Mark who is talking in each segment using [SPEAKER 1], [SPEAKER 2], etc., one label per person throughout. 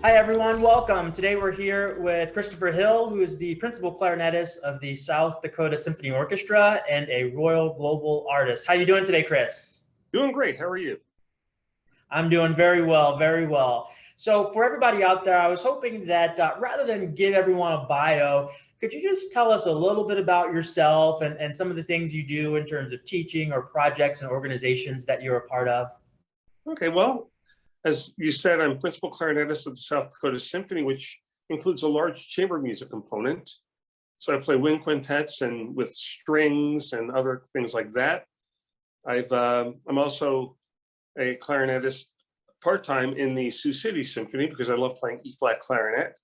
[SPEAKER 1] Hi everyone, welcome. Today we're here with Christopher Hill, who is the principal clarinetist of the South Dakota Symphony Orchestra and a Royal Global Artist. How are you doing today, Chris?
[SPEAKER 2] Doing great. How are you?
[SPEAKER 1] I'm doing very well, very well. So for everybody out there, I was hoping that rather than give everyone a bio, could you just tell us a little bit about yourself and some of the things you do in terms of teaching or projects and organizations that you're a part of?
[SPEAKER 2] Okay, well, as you said, I'm principal clarinetist of the South Dakota Symphony, which includes a large chamber music component. So I play wind quintets and with strings and other things like that. I'm also a clarinetist part-time in the Sioux City Symphony because I love playing E-flat clarinet.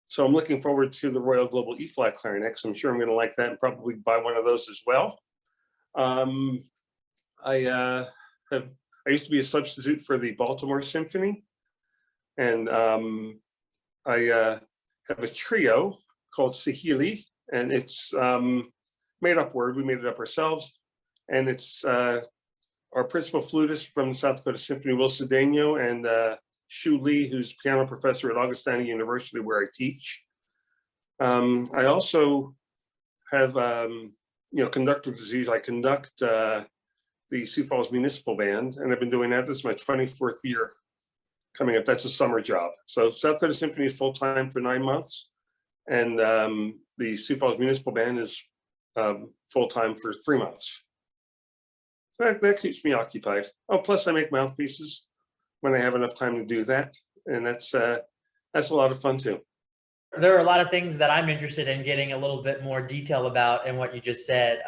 [SPEAKER 2] So I'm looking forward to the Royal Global E-flat clarinet because I'm sure I'm going to like that and probably buy one of those as well. Um, I used to be a substitute for the Baltimore Symphony, and I have a trio called Sahili, and it's made up word. We made it up ourselves, and it's our principal flutist from the South Dakota Symphony, Will Cedeno, and Shu Lee, who's piano professor at Augustana University, where I teach. I also have conductor disease. I conduct the Sioux Falls Municipal Band, and I've been doing that. This is my 24th year coming up. That's a summer job. So South Dakota Symphony is full-time for 9 months, and the Sioux Falls Municipal Band is full-time for 3 months. So that keeps me occupied. Oh, plus I make mouthpieces when I have enough time to do that, and that's a lot of fun too.
[SPEAKER 1] There are a lot of things that I'm interested in getting a little bit more detail about in what you just said,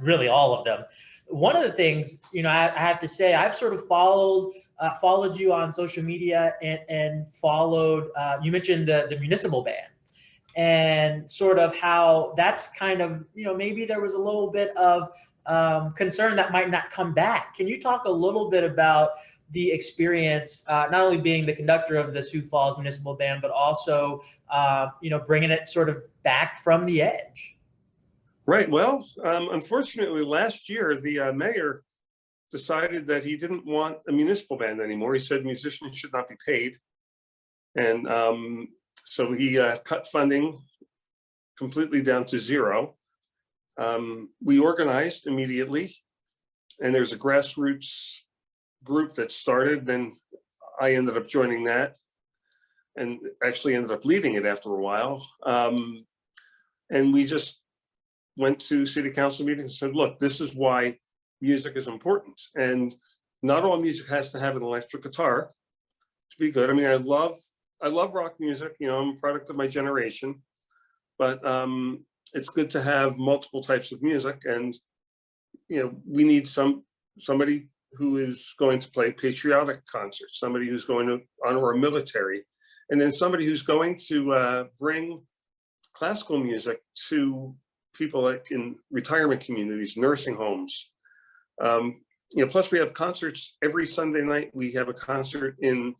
[SPEAKER 1] really all of them. One of the things, I have to say, I've sort of followed you on social media and followed, you mentioned the municipal band and sort of how that's kind of, maybe there was a little bit of concern that might not come back. Can you talk a little bit about the experience, not only being the conductor of the Sioux Falls Municipal Band, but also, bringing it sort of back from the edge?
[SPEAKER 2] Right. Well, unfortunately, last year, the mayor decided that he didn't want a municipal band anymore. He said musicians should not be paid. And so he cut funding completely down to zero. We organized immediately, and there's a grassroots group that started. Then I ended up joining that and actually ended up leading it after a while. And we just went to city council meetings and said, look, this is why music is important. And not all music has to have an electric guitar to be good. I mean, I love rock music, I'm a product of my generation, but it's good to have multiple types of music. And, we need somebody who is going to play patriotic concerts, somebody who's going to honor our military, and then somebody who's going to bring classical music to people like in retirement communities, nursing homes. Plus we have concerts every Sunday night. We have a concert in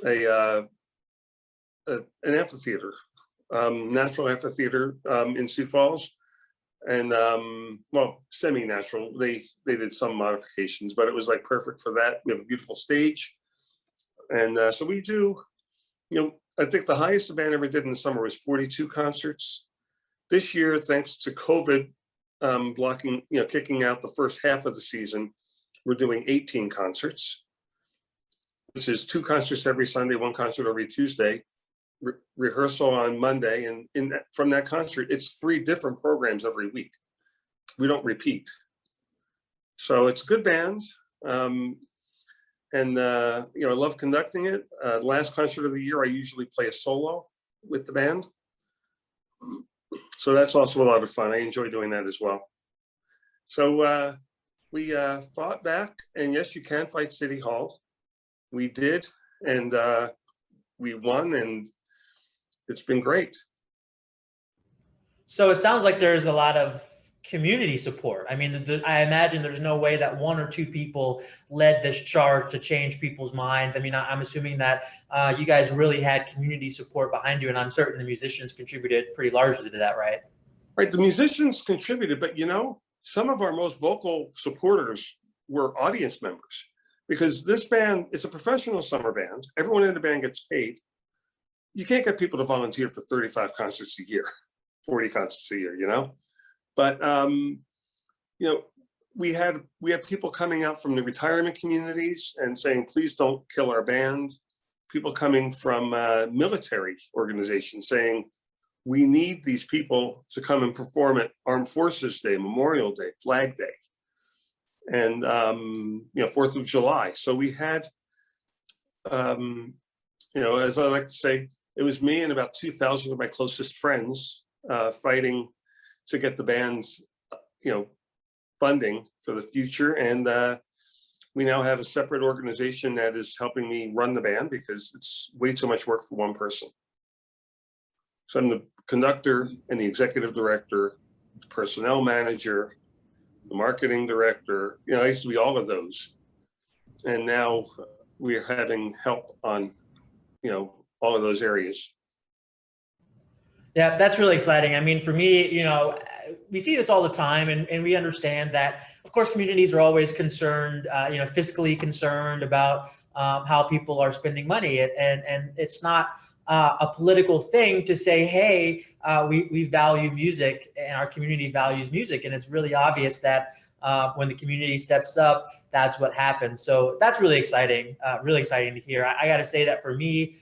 [SPEAKER 2] an amphitheater, natural amphitheater in Sioux Falls, and well, semi-natural. They did some modifications, but it was like perfect for that. We have a beautiful stage, and so we do. I think the highest the band ever did in the summer was 42 concerts. This year, thanks to COVID blocking, kicking out the first half of the season, we're doing 18 concerts, which is 2 concerts every Sunday, 1 concert every Tuesday, rehearsal on Monday. And from that concert, it's 3 different programs every week. We don't repeat. So it's a good band. And I love conducting it. Last concert of the year, I usually play a solo with the band. So that's also a lot of fun. I enjoy doing that as well. So we fought back, and yes, you can fight City Hall. We did, and we won, and it's been great.
[SPEAKER 1] So it sounds like there's a lot of community support. I mean, I imagine there's no way that 1 or 2 people led this charge to change people's minds. I mean, I'm assuming that you guys really had community support behind you, and I'm certain the musicians contributed pretty largely to that, right?
[SPEAKER 2] Right, the musicians contributed, but some of our most vocal supporters were audience members, because this band, it's a professional summer band. Everyone in the band gets paid. you can't get people to volunteer for 35 concerts a year, 40 concerts a year, you know? But, you know, we had people coming out from the retirement communities and saying, please don't kill our band. People coming from military organizations saying, we need these people to come and perform at Armed Forces Day, Memorial Day, Flag Day, and you know, 4th of July. So we had, you know, as I like to say, it was me and about 2,000 of my closest friends fighting to get the band's, you know, funding for the future. And we now have a separate organization that is helping me run the band because it's way too much work for one person. So I'm the conductor and the executive director, the personnel manager, the marketing director. You know, I used to be all of those. And now we're having help on, you know, all of those areas.
[SPEAKER 1] Yeah, that's really exciting. I mean, for me, you know, we see this all the time, and we understand that, of course, communities are always concerned, you know, fiscally concerned about how people are spending money. And it's not a political thing to say, hey, we value music and our community values music. And it's really obvious that when the community steps up, that's what happens. So that's really exciting to hear. I got to say that for me,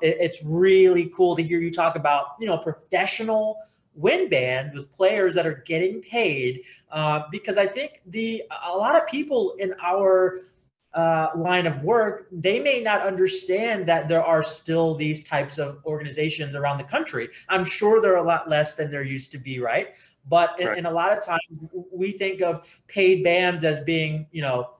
[SPEAKER 1] it's really cool to hear you talk about, you know, professional wind band with players that are getting paid, because I think a lot of people in our line of work, they may not understand that there are still these types of organizations around the country. I'm sure there are a lot less than there used to be, right? But in a lot of times, we think of paid bands as being, you know,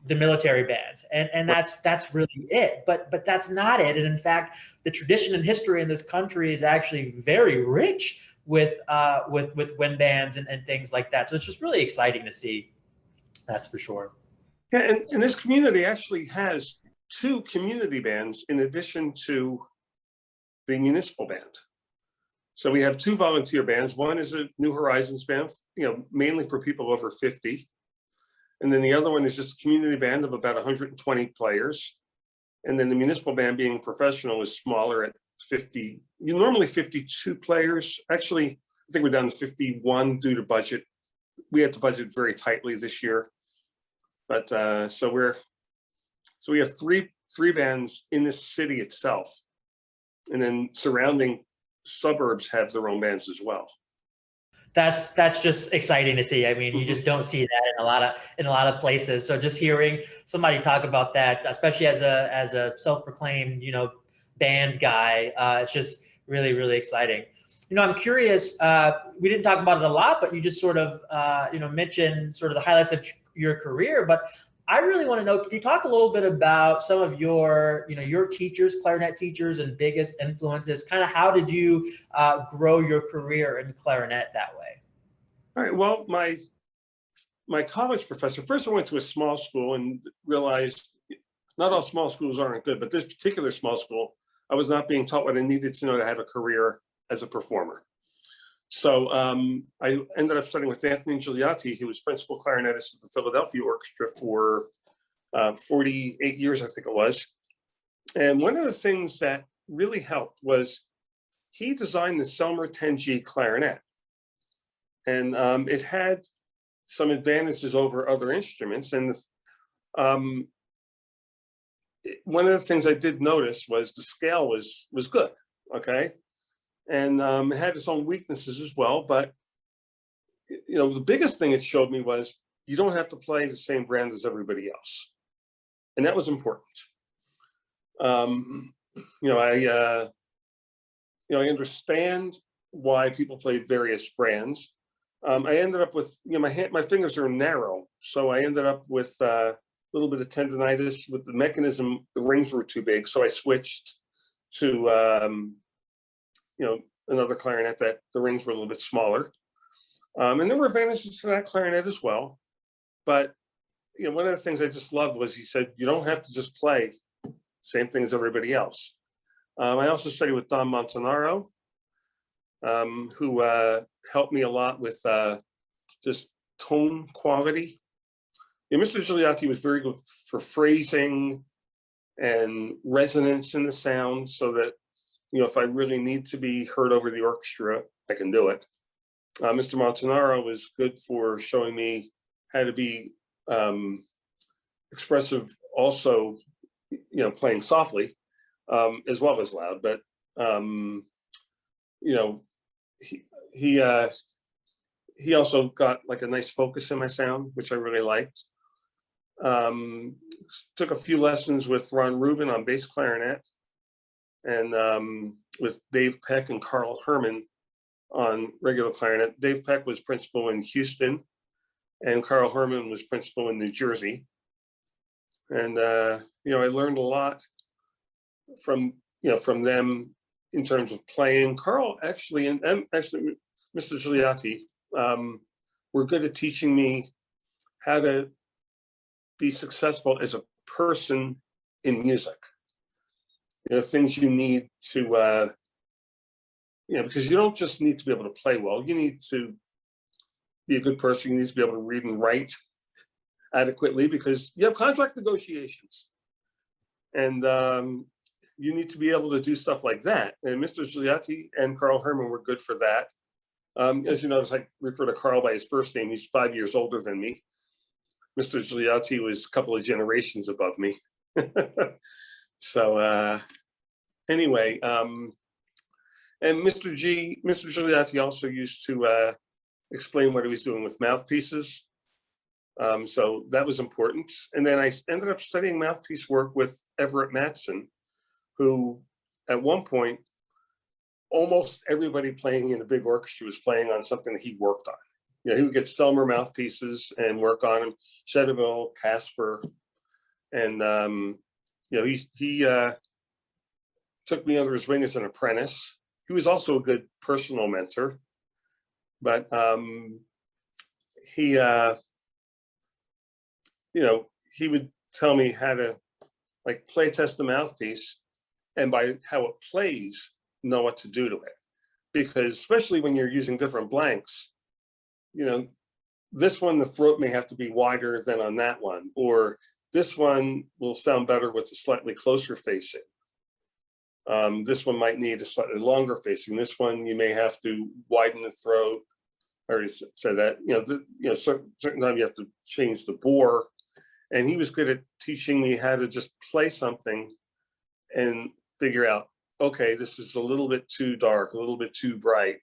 [SPEAKER 1] the military bands, and that's really it. But that's not it. And in fact, the tradition and history in this country is actually very rich with wind bands and things like that. So it's just really exciting to see. That's for sure.
[SPEAKER 2] Yeah, and this community actually has 2 community bands in addition to the municipal band. So we have 2 volunteer bands. One is a New Horizons band, you know, mainly for people over 50. And then the other one is just a community band of about 120 players. And then the municipal band, being professional, is smaller at 50, normally 52 players. Actually, I think we're down to 51 due to budget. We had to budget very tightly this year. But so we have three bands in this city itself. And then surrounding suburbs have their own bands as well.
[SPEAKER 1] That's just exciting to see. I mean, you just don't see that in a lot of places. So just hearing somebody talk about that, especially as a self-proclaimed, you know, band guy, it's just really, really exciting. You know, I'm curious, we didn't talk about it a lot, but you just sort of, you know, mentioned sort of the highlights of your career. But I really want to know, can you talk a little bit about some of your, you know, your teachers, clarinet teachers, and biggest influences? Kind of how did you grow your career in clarinet that way?
[SPEAKER 2] All right, well, my college professor, first I went to a small school and realized not all small schools aren't good, but this particular small school, I was not being taught what I needed to know to have a career as a performer. So I ended up studying with Anthony Gigliotti. He was principal clarinetist at the Philadelphia Orchestra for 48 years, I think it was. And one of the things that really helped was he designed the Selmer 10G clarinet. And it had some advantages over other instruments. And one of the things I did notice was the scale was good, okay? And it had its own weaknesses as well. But, you know, the biggest thing it showed me was you don't have to play the same brand as everybody else. And that was important. You know, I understand why people played various brands. I ended up with, you know, my fingers are narrow. So I ended up with a little bit of tendonitis with the mechanism. The rings were too big. So I switched to, you know, another clarinet that the rings were a little bit smaller. And there were advantages to that clarinet as well. But, you know, one of the things I just loved was he said, you don't have to just play same thing as everybody else. I also studied with Don Montanaro, who helped me a lot with just tone quality. And Mr. Gigliotti was very good for phrasing and resonance in the sound, so that if I really need to be heard over the orchestra, I can do it. Mr. Montanaro was good for showing me how to be expressive, also, playing softly, as well as loud. But he also got like a nice focus in my sound, which I really liked. Took a few lessons with Ron Rubin on bass clarinet, and with Dave Peck and Carl Herman on regular clarinet. Dave Peck was principal in Houston, and Carl Herman was principal in New Jersey. And I learned a lot from them in terms of playing. Carl actually, and actually Mr. Gigliotti, were good at teaching me how to be successful as a person in music. Things you need to, because you don't just need to be able to play well. You need to be a good person. You need to be able to read and write adequately, because you have contract negotiations. And you need to be able to do stuff like that. And Mr. Gigliotti and Carl Herman were good for that. As you notice, I refer to Carl by his first name. He's 5 years older than me. Mr. Gigliotti was a couple of generations above me. So anyway, and Mr. Gigliotti also used to explain what he was doing with mouthpieces. So that was important. And then I ended up studying mouthpiece work with Everett Matson, who at one point, almost everybody playing in a big orchestra was playing on something that he worked on. He would get Selmer mouthpieces and work on them, Shedeville, Casper. And, he took me under his wing as an apprentice. He was also a good personal mentor, but he would tell me how to play test the mouthpiece, and by how it plays, know what to do to it. Because especially when you're using different blanks, this one, the throat may have to be wider than on that one, or this one will sound better with a slightly closer facing. This one might need a slightly longer facing. This one, you may have to widen the throat. I already said that, certain time you have to change the bore. And he was good at teaching me how to just play something and figure out, okay, this is a little bit too dark, a little bit too bright,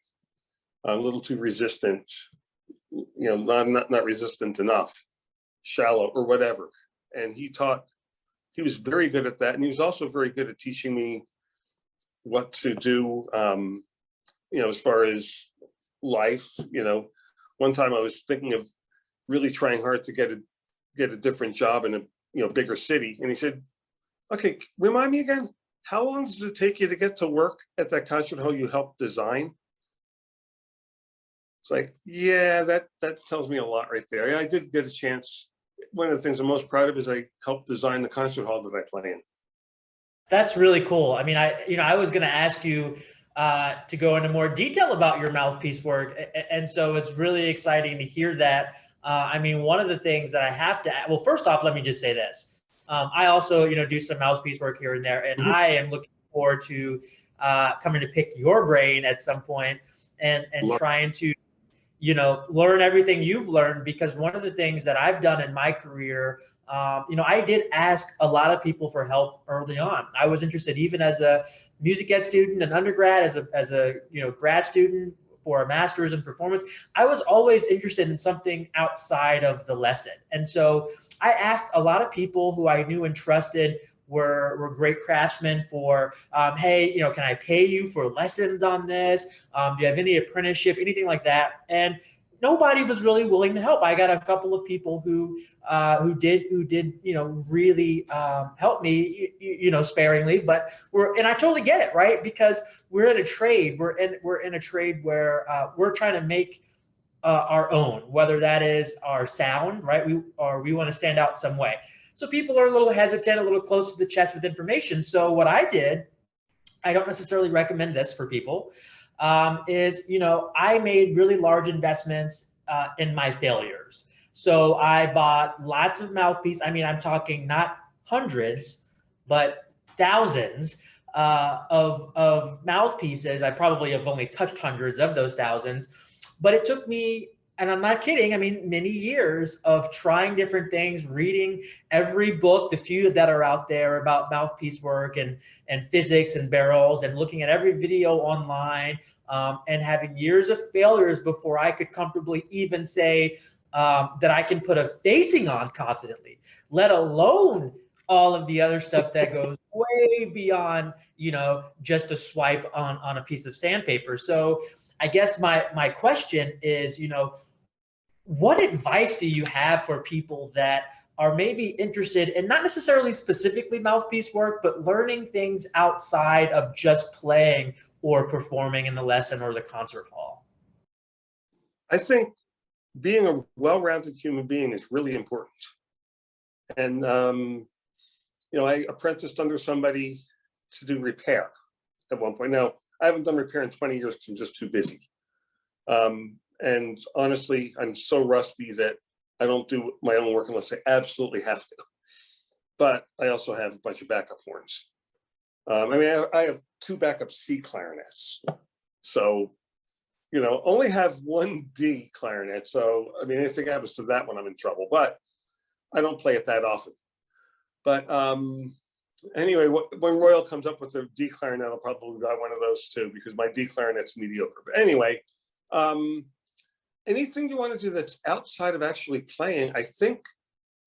[SPEAKER 2] a little too resistant, not resistant enough, shallow or whatever. And he was very good at that. And he was also very good at teaching me what to do, as far as life. One time I was thinking of really trying hard to get a different job in a bigger city. And he said, okay, remind me again, how long does it take you to get to work at that concert hall you helped design? It's like, yeah, that tells me a lot right there. I did get a chance. One of the things I'm most proud of is I helped design the concert hall that I play in.
[SPEAKER 1] That's really cool. I mean, I was going to ask you to go into more detail about your mouthpiece work, and so it's really exciting to hear that. One of the things that I have to, well, first off, let me just say this. I also, do some mouthpiece work here and there, and I am looking forward to coming to pick your brain at some point and trying to, learn everything you've learned, because one of the things that I've done in my career, I did ask a lot of people for help early on. I was interested, even as a music ed student, an undergrad, as a grad student for a master's in performance. I was always interested in something outside of the lesson. And so I asked a lot of people who I knew and trusted were great craftsmen for, hey, can I pay you for lessons on this? Do you have any apprenticeship, anything like that? And nobody was really willing to help. I got a couple of people who did really help me, sparingly, but and I totally get it, right? Because we're in a trade. We're in a trade where we're trying to make our own, whether that is our sound, right? We want to stand out some way. So people are a little hesitant, a little close to the chest with information. So what I did, I don't necessarily recommend this for people, is, I made really large investments in my failures. So I bought lots of mouthpiece. I'm talking not hundreds, but thousands of mouthpieces. I probably have only touched hundreds of those thousands, but it took me, and I'm not kidding, I mean, many years of trying different things, reading every book, the few that are out there about mouthpiece work and physics and barrels, and looking at every video online, and having years of failures before I could comfortably even say that I can put a facing on confidently, let alone all of the other stuff that goes way beyond, you know, just a swipe on a piece of sandpaper. So I guess my question is, you know, what advice do you have for people that are maybe interested in not necessarily specifically mouthpiece work, but learning things outside of just playing or performing in the lesson or the concert hall?
[SPEAKER 2] I think being a well-rounded human being is really important. And, you know, I apprenticed under somebody to do repair at one point. Now, I haven't done repair in 20 years because I'm just too busy. And honestly, I'm so rusty that I don't do my own work unless I absolutely have to. But I also have a bunch of backup horns. I mean, I have 2 backup C clarinets. So, you know, only have 1 D clarinet. So, I mean, anything happens to that one, I'm in trouble. But I don't play it that often. But anyway, when Royal comes up with a D clarinet, I'll probably buy one of those too, because my D clarinet's mediocre. But anyway, anything you want to do that's outside of actually playing, I think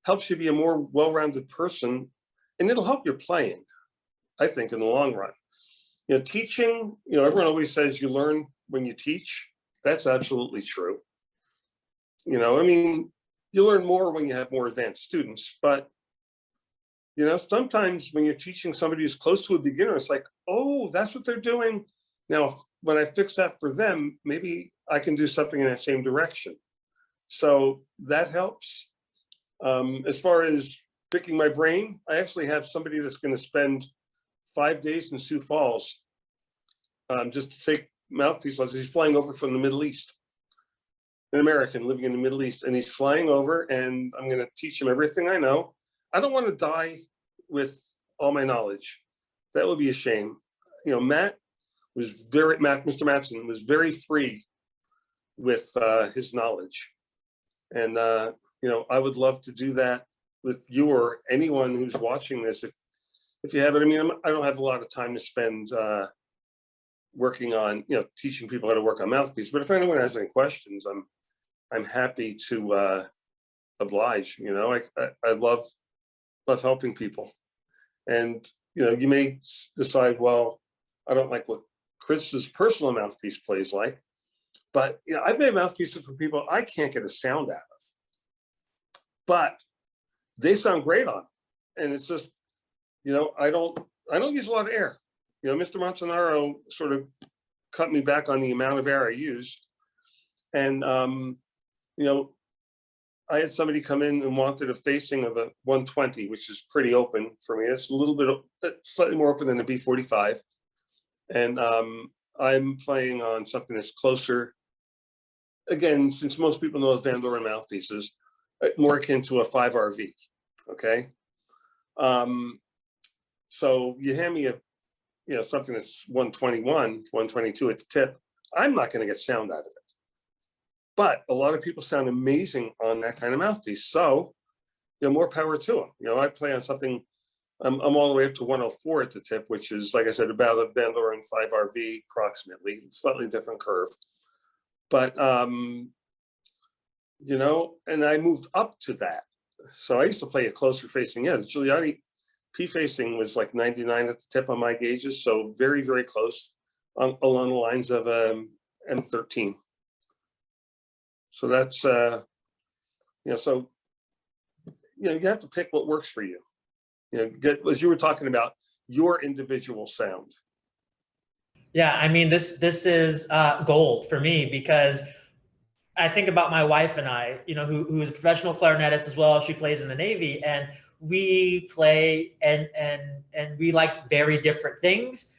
[SPEAKER 2] helps you be a more well-rounded person, and it'll help your playing, I think, in the long run. You know, teaching, you know, everyone always says you learn when you teach. That's absolutely true. You know, I mean, you learn more when you have more advanced students, but you know, sometimes when you're teaching somebody who's close to a beginner, it's like, oh, that's what they're doing. Now, when I fix that for them, maybe I can do something in that same direction. So that helps. As far as picking my brain, I actually have somebody that's going to spend 5 days in Sioux Falls just to take mouthpiece lessons. He's flying over from the Middle East, an American living in the Middle East, and he's flying over, and I'm going to teach him everything I know. I don't want to die with all my knowledge. That would be a shame. You know, Mr. Matson was very free with his knowledge. And, you know, I would love to do that with you or anyone who's watching this. If you have it, I mean, I don't have a lot of time to spend working on, you know, teaching people how to work on mouthpiece. But if anyone has any questions, I'm happy to oblige. You know, I love helping people. And, you know, you may decide, well, I don't like what Chris's personal mouthpiece plays like, but, you know, I've made mouthpieces for people I can't get a sound out of, but they sound great on. And it's just, you know, I don't use a lot of air. You know, Mr. Montanaro sort of cut me back on the amount of air I used. And, you know, I had somebody come in and wanted a facing of a 120, which is pretty open for me. It's a little bit, slightly more open than a B45. And I'm playing on something that's closer. Again, since most people know Van Doren mouthpieces, more akin to a 5RV, okay? So you hand me something that's 121, 122 at the tip, I'm not gonna get sound out of it. But a lot of people sound amazing on that kind of mouthpiece. So, you know, more power to them. You know, I play on something, I'm all the way up to 104 at the tip, which is, like I said, about a Van Doren 5RV approximately, slightly different curve. But, you know, and I moved up to that. So I used to play a closer facing. Yeah, the Giuliani P facing was like 99 at the tip on my gauges. So very, very close along the lines of M13. So that's, you know, so, you know, you have to pick what works for you. You know, as you were talking about, your individual sound.
[SPEAKER 1] Yeah, I mean, this is gold for me, because I think about my wife and I, you know, who is a professional clarinetist as well. She plays in the Navy, and we play and we like very different things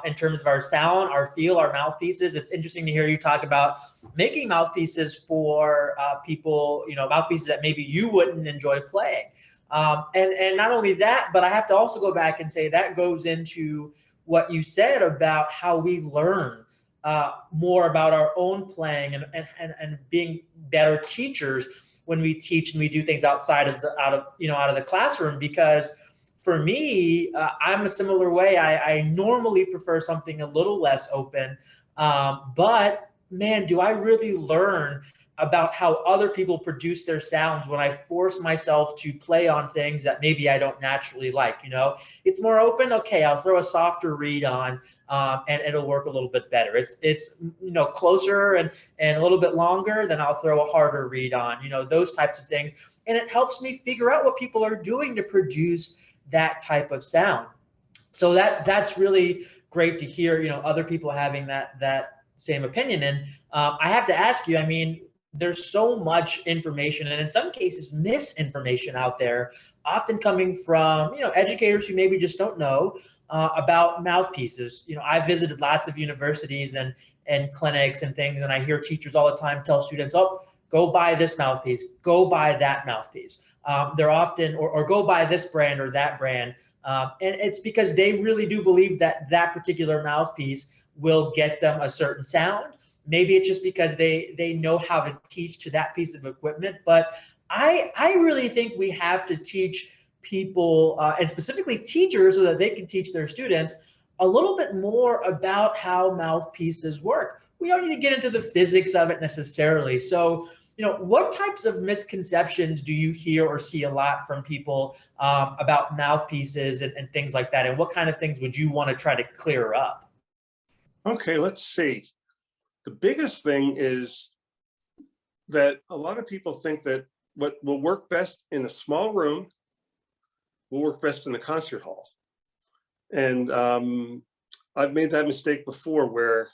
[SPEAKER 1] in terms of our sound, our feel, our mouthpieces. It's interesting to hear you talk about making mouthpieces for people, you know, mouthpieces that maybe you wouldn't enjoy playing. And not only that, but I have to also go back and say that goes into what you said about how we learn more about our own playing and being better teachers when we teach and we do things outside of the classroom. Because for me, I'm a similar way. I normally prefer something a little less open, but man, do I really learn about how other people produce their sounds when I force myself to play on things that maybe I don't naturally like. It's more open. Okay, I'll throw a softer reed on, and it'll work a little bit better. It's closer and a little bit longer, then I'll throw a harder reed on. Those types of things, and it helps me figure out what people are doing to produce that type of sound. So that's really great to hear. Other people having that same opinion. And I have to ask you. I mean, there's so much information, and in some cases misinformation out there, often coming from educators who maybe just don't know about mouthpieces. I've visited lots of universities and clinics and things, and I hear teachers all the time tell students, oh, go buy this mouthpiece, go buy that mouthpiece. They're often, or go buy this brand or that brand. And it's because they really do believe that that particular mouthpiece will get them a certain sound. Maybe it's just because they know how to teach to that piece of equipment. But I really think we have to teach people, and specifically teachers, so that they can teach their students a little bit more about how mouthpieces work. We don't need to get into the physics of it necessarily. So, what types of misconceptions do you hear or see a lot from people about mouthpieces and things like that? And what kind of things would you want to try to clear up?
[SPEAKER 2] Okay, let's see. The biggest thing is that a lot of people think that what will work best in a small room will work best in a concert hall. And I've made that mistake before where,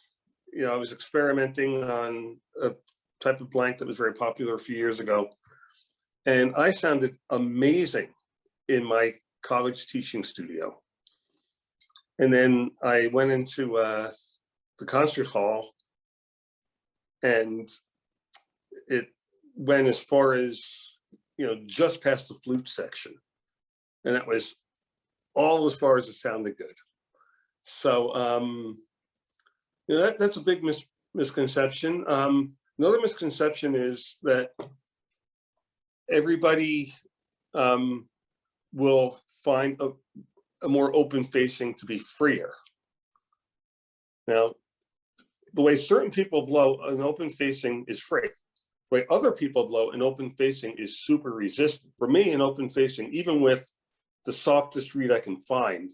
[SPEAKER 2] I was experimenting on a type of blank that was very popular a few years ago. And I sounded amazing in my college teaching studio. And then I went into the concert hall, and it went as far as, just past the flute section. And that was all as far as it sounded good. So, that's a big misconception. Another misconception is that everybody will find a more open facing to be freer. Now, the way certain people blow, an open facing is free. The way other people blow, an open facing is super resistant. For me, an open facing, even with the softest reed I can find,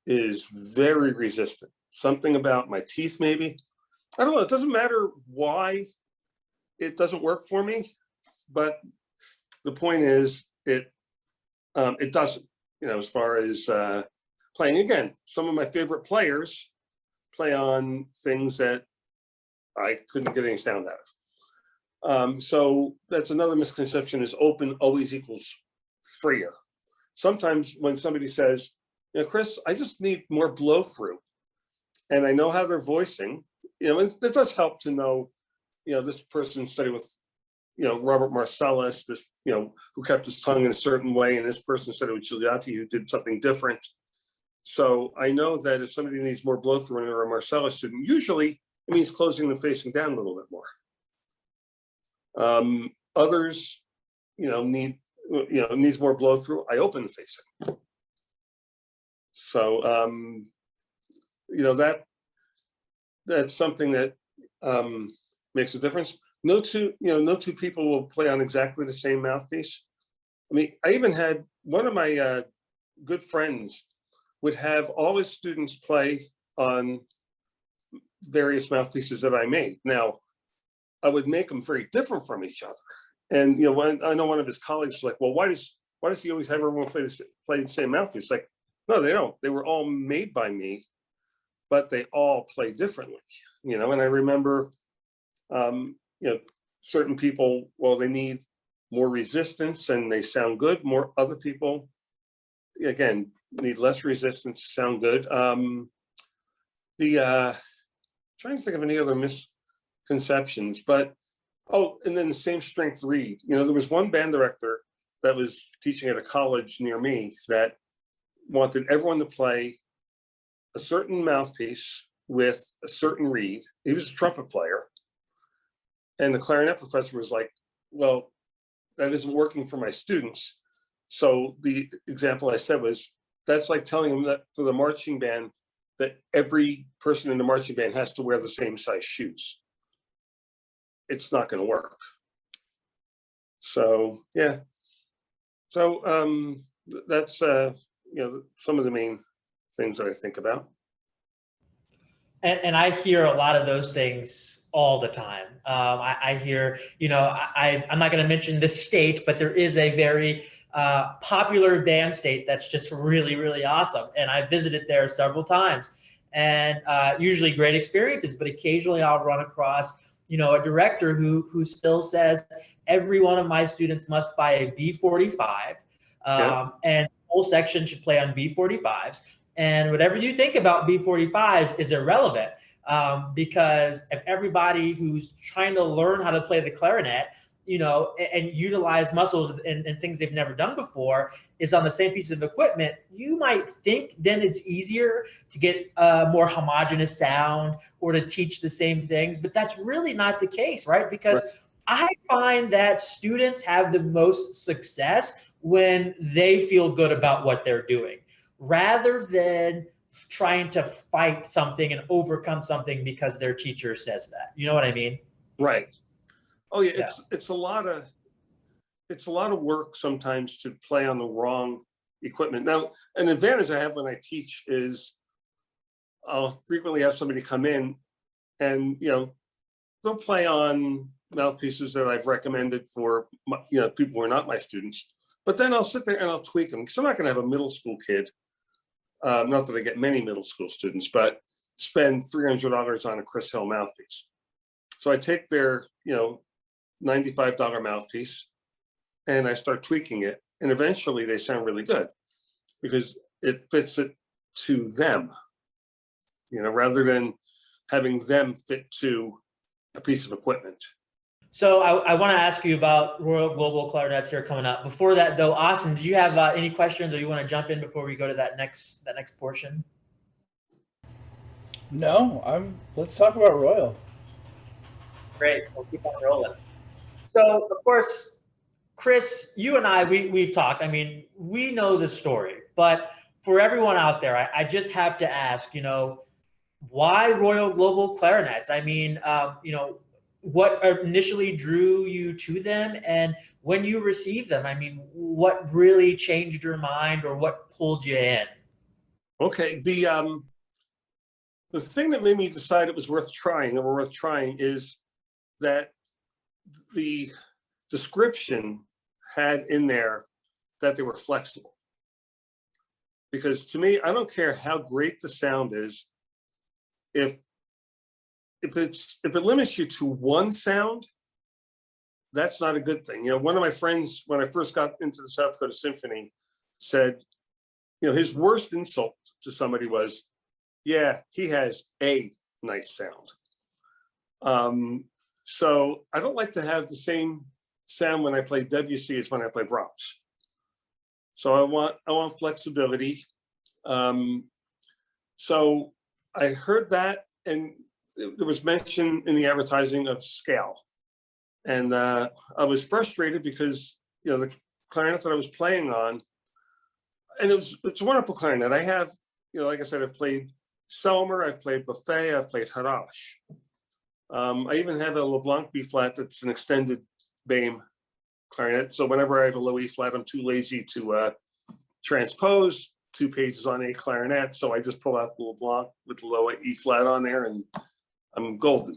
[SPEAKER 2] is very resistant. Something about my teeth, maybe. I don't know. It doesn't matter why it doesn't work for me, but the point is, it doesn't. As far as playing, again, some of my favorite players play on things that I couldn't get any sound out of. So that's another misconception, is open always equals freer. Sometimes when somebody says, Chris, I just need more blow through, and I know how they're voicing, it does help to know, this person studied with, Robert Marcellus, this, who kept his tongue in a certain way, and this person studied with Gigliotti, who did something different. So I know that if somebody needs more blow through or a Marcellus student, usually it means closing them facing down a little bit more. Others, needs more blow through, I open the facing. So, that's something that makes a difference. No two people will play on exactly the same mouthpiece. I mean, I even had one of my good friends would have all his students play on various mouthpieces that I made. Now, I would make them very different from each other. And when I know one of his colleagues was like, well, why does he always have everyone play the same mouthpiece? Like, no, they don't. They were all made by me, but they all play differently. And I remember, certain people, well, they need more resistance and they sound good. More other people, again, need less resistance to sound good. Trying to think of any other misconceptions, but and then the same strength reed. There was one band director that was teaching at a college near me that wanted everyone to play a certain mouthpiece with a certain reed. He was a trumpet player. And the clarinet professor was like, well, that isn't working for my students. So the example I said was, that's like telling them that for the marching band, that every person in the marching band has to wear the same size shoes. It's not going to work. So, yeah. So that's, some of the main things that I think about.
[SPEAKER 1] And I hear a lot of those things all the time. I hear, I'm not going to mention the state, but there is a very popular band state that's just really, really awesome. And I've visited there several times, and usually great experiences, but occasionally I'll run across, a director who still says every one of my students must buy a B45, and the whole section should play on B45s. And whatever you think about B45s is irrelevant, because if everybody who's trying to learn how to play the clarinet, and utilize muscles and things they've never done before is on the same piece of equipment, you might think then it's easier to get a more homogeneous sound or to teach the same things, but that's really not the case, right? Because I find that students have the most success when they feel good about what they're doing, rather than trying to fight something and overcome something because their teacher says that. You know what I mean?
[SPEAKER 2] Right. Oh yeah, it's a lot of work sometimes to play on the wrong equipment. Now, an advantage I have when I teach is I'll frequently have somebody come in and they'll play on mouthpieces that I've recommended for people who are not my students. But then I'll sit there and I'll tweak them, because I'm not going to have a middle school kid. Not that I get many middle school students, but spend $300 on a Chris Hill mouthpiece. So I take their, $95 mouthpiece and I start tweaking it. And eventually they sound really good because it fits it to them, rather than having them fit to a piece of equipment.
[SPEAKER 1] So I want to ask you about Royal Global Clarinets here coming up. Before that, though, Austin, did you have any questions, or you want to jump in before we go to that next portion?
[SPEAKER 3] No, let's talk about Royal.
[SPEAKER 1] Great, we'll keep on rolling. So, of course, Chris, you and I, we've talked. I mean, we know the story, but for everyone out there, I just have to ask, why Royal Global Clarinets? I mean, what initially drew you to them, and when you received them, I mean, what really changed your mind, or what pulled you in?
[SPEAKER 2] Okay, the thing that made me decide it was worth trying, is that the description had in there that they were flexible. Because to me, I don't care how great the sound is, if it limits you to one sound, that's not a good thing. One of my friends, when I first got into the South Dakota Symphony, said, his worst insult to somebody was, yeah, he has a nice sound. So I don't like to have the same sound when I play Debussy as when I play Brahms. So I want flexibility. So I heard that, and there was mention in the advertising of scale. And I was frustrated because, the clarinet that I was playing on, and it's a wonderful clarinet. I have, like I said, I've played Selmer, I've played Buffet, I've played Harash. I even have a LeBlanc B flat that's an extended BAME clarinet. So whenever I have a low E flat, I'm too lazy to transpose 2 pages on a clarinet. So I just pull out the LeBlanc with the low E flat on there, and I'm golden.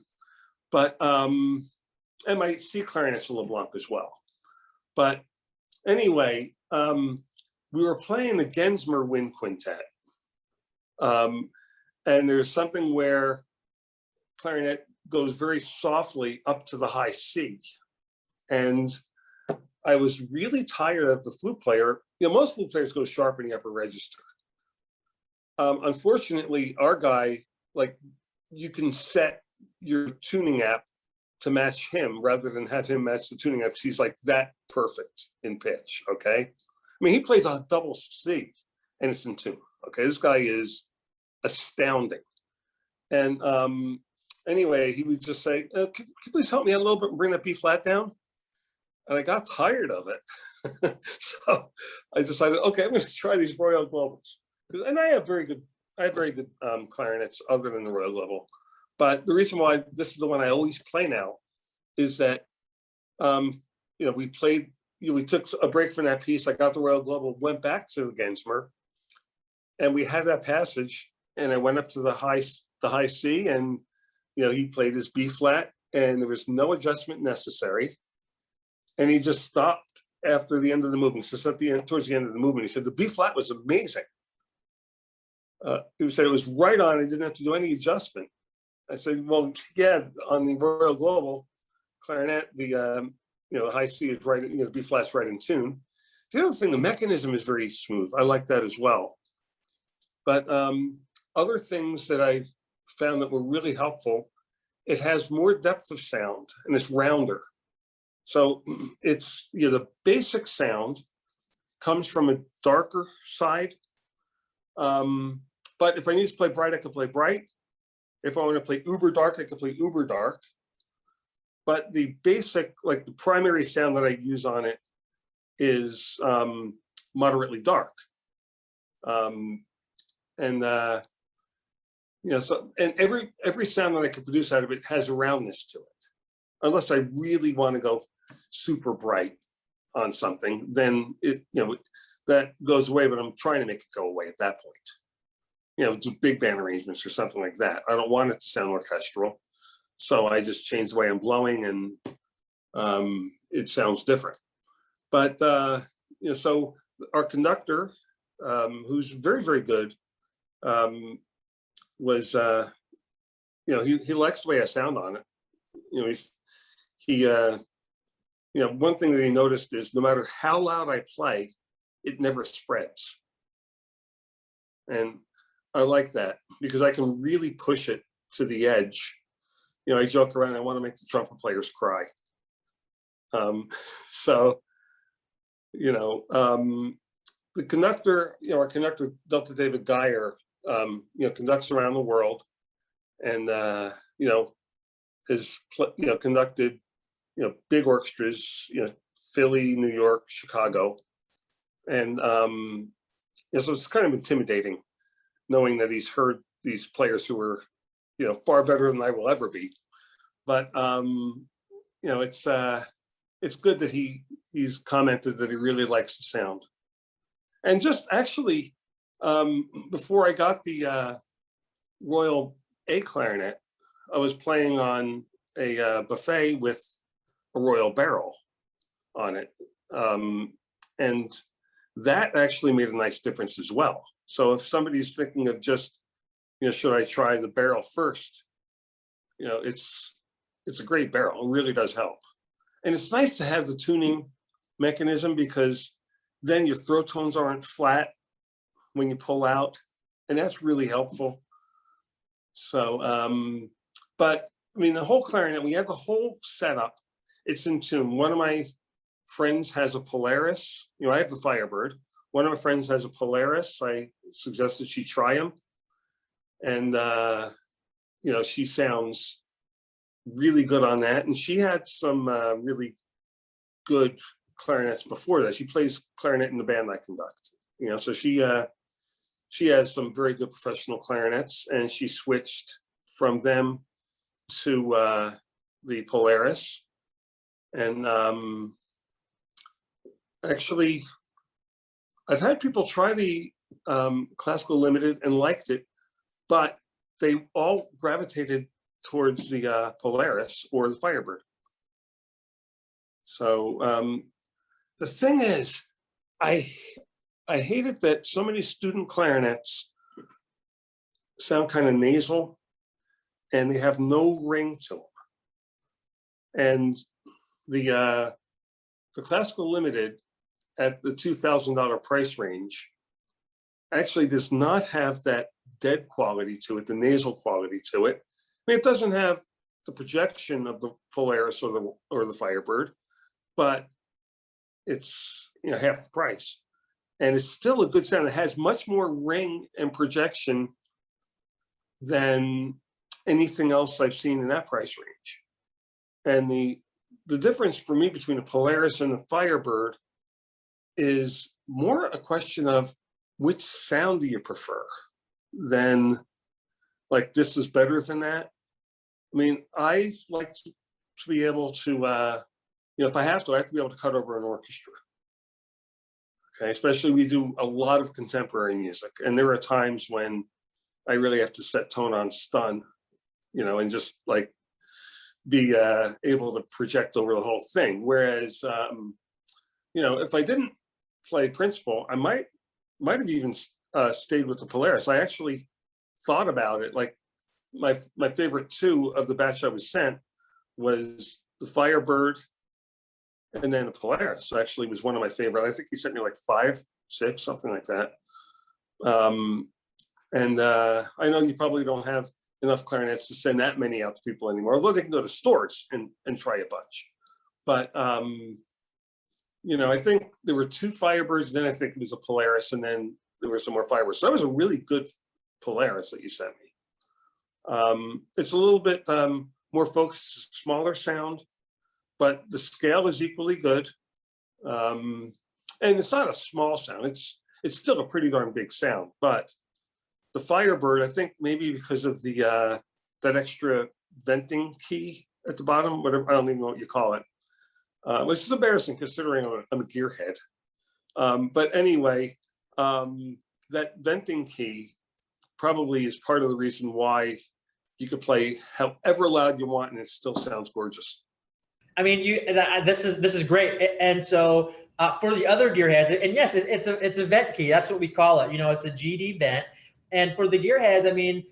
[SPEAKER 2] But and my C clarinet's a LeBlanc as well. But anyway, we were playing the Gensmer Wind Quintet. And there's something where clarinet goes very softly up to the high C. And I was really tired of the flute player. Most flute players go sharp in the upper register. Unfortunately, our guy, you can set your tuning app to match him rather than have him match the tuning up, because he's like that perfect in pitch. Okay. I mean, he plays on double C and it's in tune. Okay. This guy is astounding. And anyway, he would just say, could you please help me out a little bit and bring that B flat down? And I got tired of it. So I decided, okay, I'm going to try these Royal Globals. And I have very good clarinets other than the Royal Global. But the reason why this is the one I always play now is that, we played, we took a break from that piece. I got the Royal Global, went back to the Gensmer, and we had that passage. And I went up to the high C, and he played his B flat, and there was no adjustment necessary. And he just stopped after the end of the movement. So at the end, towards the end of the movement, he said the B flat was amazing. He said it was right on. I didn't have to do any adjustment. I said, well, yeah, on the Royal Global clarinet, the high C is right. The B flat's right in tune. The other thing, the mechanism is very smooth. I like that as well. But other things that I've found that were really helpful, it has more depth of sound and it's rounder. So it's, the basic sound comes from a darker side. But if I need to play bright, I can play bright. If I want to play uber dark, I can play uber dark. But the basic, like the primary sound that I use on it is moderately dark. So and every sound that I can produce out of it has a roundness to it. Unless I really want to go super bright on something, then that goes away, but I'm trying to make it go away at that point. Do big band arrangements or something like that. I don't want it to sound orchestral. So I just change the way I'm blowing, and it sounds different. But, so our conductor, who's very, very good, was, he likes the way I sound on it. One thing that he noticed is no matter how loud I play, it never spreads. And I like that because I can really push it to the edge. I joke around, I want to make the trumpet players cry. The conductor, our conductor, Delta David Geyer, conducts around the world and, has, conducted, big orchestras, Philly, New York, Chicago. And so it's kind of intimidating knowing that he's heard these players who are, far better than I will ever be. But, it's good that he's commented that he really likes the sound. And just actually, before I got the Royal A clarinet, I was playing on a buffet with a Royal barrel on it. And that actually made a nice difference as well. So if somebody's thinking of just, should I try the barrel first? It's a great barrel. It really does help. And it's nice to have the tuning mechanism because then your throat tones aren't flat when you pull out. And that's really helpful. So, but I mean, the whole clarinet, we have the whole setup. It's in tune. One of my friends has a Polaris. I have the Firebird. One of my friends has a Polaris. I suggested she try him. And, she sounds really good on that. And she had some really good clarinets before that. She plays clarinet in the band I conduct. So she has some very good professional clarinets, and she switched from them to the Polaris. And actually, I've had people try the Classical Limited and liked it, but they all gravitated towards the Polaris or the Firebird. So the thing is, I hate it that so many student clarinets sound kind of nasal and they have no ring to them. And the Classical Limited at the $2,000 price range actually does not have that dead quality to it, the nasal quality to it. I mean, it doesn't have the projection of the Polaris or the Firebird, but it's half the price, and it's still a good sound. It has much more ring and projection than anything else I've seen in that price range. And the difference for me between a Polaris and a Firebird is more a question of which sound do you prefer than like this is better than that. I mean, I like to be able to, if I have to be able to cut over an orchestra. Okay, especially we do a lot of contemporary music, and there are times when I really have to set tone on stun, and just like be able to project over the whole thing. Whereas, if I didn't play Principal, I might have even stayed with the Polaris. I actually thought about it. Like my favorite two of the batch I was sent was the Firebird, and then the Polaris actually was one of my favorite. I think he sent me like 5, 6, something like that. And I know you probably don't have enough clarinets to send that many out to people anymore, although they can go to stores and try a bunch. But, I think there were 2 Firebirds, then I think it was a Polaris, and then there were some more Firebirds. So that was a really good Polaris that you sent me. It's a little bit more focused, smaller sound, but the scale is equally good. And it's not a small sound. It's still a pretty darn big sound, but the Firebird, I think maybe because of the that extra venting key at the bottom, whatever, I don't even know what you call it, which is embarrassing considering I'm a gearhead. But anyway, that venting key probably is part of the reason why you could play however loud you want and it still sounds gorgeous.
[SPEAKER 1] I mean, this is great. And so for the other gearheads, and yes, it's a vent key. That's what we call it. It's a GD vent. And for the gearheads, I mean,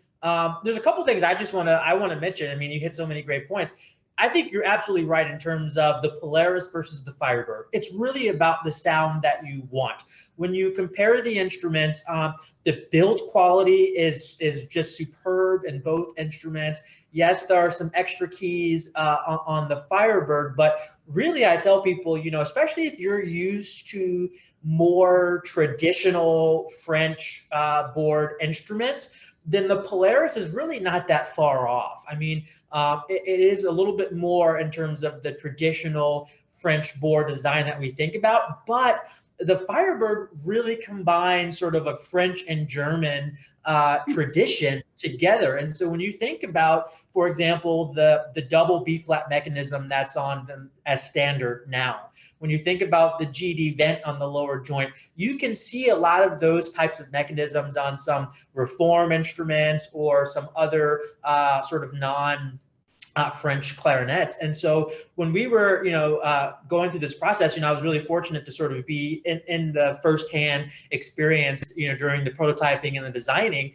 [SPEAKER 1] there's a couple things I want to mention. I mean, you hit so many great points. I think you're absolutely right in terms of the Polaris versus the Firebird. It's really about the sound that you want. When you compare the instruments, the build quality is just superb in both instruments. Yes, there are some extra keys on the Firebird, but really I tell people, especially if you're used to more traditional French board instruments, then the Polaris is really not that far off. I mean, it is a little bit more in terms of the traditional French board design that we think about, but the Firebird really combines sort of a French and German tradition together. And so when you think about, for example, the double B-flat mechanism that's on them as standard now, when you think about the GD vent on the lower joint, you can see a lot of those types of mechanisms on some reform instruments or some other sort of French clarinets. And so when we were, going through this process, I was really fortunate to sort of be in the firsthand experience, during the prototyping and the designing.